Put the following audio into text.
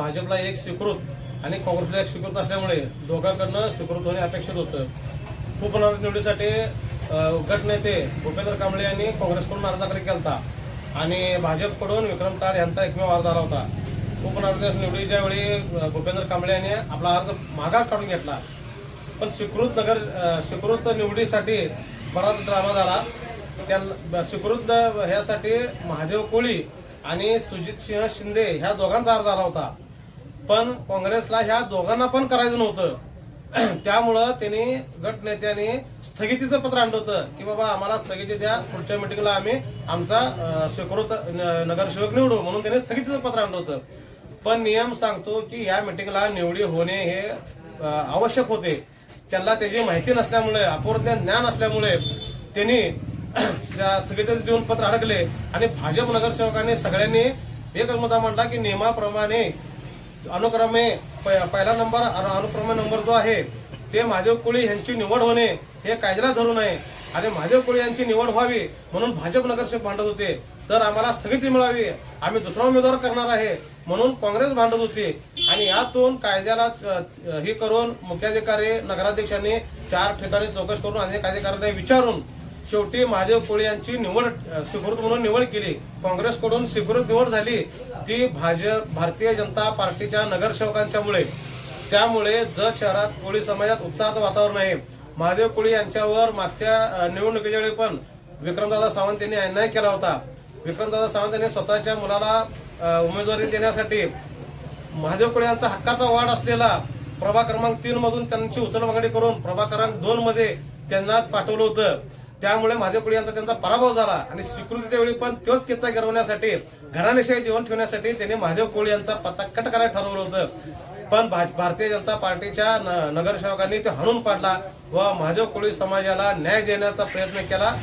भाजपला एक स्वीकृत आणि काँग्रेसला एक स्वीकृत असल्यामुळे दोघांकडनं स्वीकृत होणे अपेक्षित होतं. उपनिवडणूक निवडीसाठी गटनेते भूपेंद्र कांबळे यांनी काँग्रेसकडून अर्ज दाखल केला होता आणि भाजपकडून विक्रम ताड यांचा एकमेव अर्ज आला होता. उपनिवडणूक निवडीच्या वेळी भूपेंद्र कांबळे यांनी आपला अर्ज मागास काढून घेतला, पण स्वीकृत निवडीसाठी बराच ड्रामा झाला. त्या स्वीकृत ह्यासाठी महादेव कोळी आणि सुजितसिंह शिंदे ह्या दोघांचा अर्ज आला होता, पण काँग्रेसला ह्या दोघांना पण करायचं नव्हतं. त्यामुळं त्यांनी गटनेत्यांनी स्थगितीचं पत्र आणलं होतं की बाबा आम्हाला स्थगिती द्या, पुढच्या मिटिंगला आम्ही आमचा स्वीकृत नगरसेवक निवडू म्हणून त्यांनी स्थगितीचं पत्र आणलं होतं. पण नियम सांगतो की या मिटिंगला निवडी होणे हे आवश्यक होते. त्यांना त्याची माहिती नसल्यामुळे, अपूर्ण ज्ञान असल्यामुळे त्यांनी स्थगिती देऊन पत्र अडकले आणि भाजप नगरसेवकांनी सगळ्यांनी एकच मुद्दा मांडला की नियमाप्रमाणे अनुक्रमे पहिला नंबर अनुक्रमे नंबर जो आहे ते महादेव कोळी यांची निवड होणे हे कायद्याला धरून आहे आणि महादेव कोळी यांची निवड व्हावी म्हणून भाजप नगरसेवक भांडत होते. तर आम्हाला स्थगिती मिळावी, आम्ही दुसरा उमेदवार करणार आहे म्हणून काँग्रेस भांडत होती आणि यातून कायद्याला हे करून मुख्याधिकारी नगराध्यक्षांनी 4 ठिकाणी चौकशी करून अनेक अधिकाऱ्यांना विचारून शेवटी महादेव कोळी यांची निवड स्वीकृत म्हणून निवड केली. काँग्रेसकडून स्वीकृत निवड झाली ती भारतीय जनता पार्टीच्या नगरसेवकांच्यामुळे. त्यामुळे जत शहरात कोळी समाजात उत्साहाचं वातावरण आहे. महादेव कोळी यांच्यावर मागच्या निवडणुकीच्या वेळी पण विक्रमदादा सावंत यांनी अन्याय केला होता. विक्रमदादा सावंत यांनी स्वतःच्या मुलाला उमेदवारी देण्यासाठी महादेव कोळी यांचा हक्काचा वाढ असलेला प्रभाग क्रमांक 3 मधून त्यांची उचलबांगडी करून प्रभाग क्रमांक 2 मध्ये त्यांना पाठवलं होतं. त्यामुळे महादेव कोळी यांचा त्यांचा पराभव झाला आणि स्वीकृतीच्या वेळी पण तोच किस्सा गिरवण्यासाठी, घराणेशाही जीवन ठेवण्यासाठी त्यांनी महादेव कोळी यांचा पत्ता कट करायला ठरवलं होतं. पण भारतीय जनता पार्टीच्या नगरसेवकांनी ते हाणून पाडला व महादेव कोळी समाजाला न्याय देण्याचा प्रयत्न केला